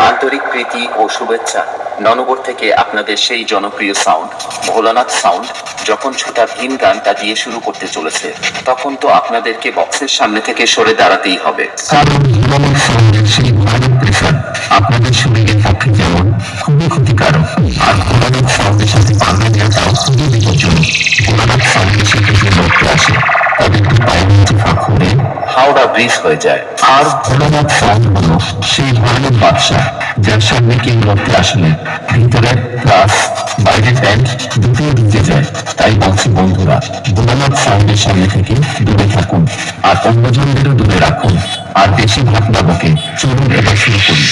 আন্তরিক প্রীতি ও শুভেচ্ছা। ননগর থেকে আপনাদের সেই জনপ্রিয় সাউন্ড ভোলানাথ সাউন্ড যখন ছোটা ভিন গানটা দিয়ে শুরু করতে চলেছে, তখন তো আপনাদেরকে বক্সের সামনে থেকে সরে দাঁড়াতেই হবে। কারণ ভোলানাথ সাউন্ডের সেই ভয়ানক প্রেসার আপনাদের শরীরের পক্ষে যেমন খুবই ক্ষতিকারক, আর ভোলানাথ সাউন্ডের সাথে পাল্লা দেওয়াটাও খুবই বিপজ্জনক। ভোলানাথ সাউন্ডের সাথে যে লোকটা আসে তাদের দু পায়ের নিচে ফাঁক হলে হাওড়া ব্রিজ হয়ে যায়। আর ভোলানাথ সাউন্ড হলো সেই ভয়ানক বাদশা যার সামনে কেউ লড়তে আসলে ভিতরে প্লাস বাইরে প্যান্ট দুটোই ভিজে যায়। তাই বলছি বন্ধুরা, ভোলানাথ সাউন্ডের সামনে থেকে দূরে থাকুন আর অন্যজনদেরও দূরে রাখুন। আর বেশি ভাবনা বকে চলুন এবার শুরু করি।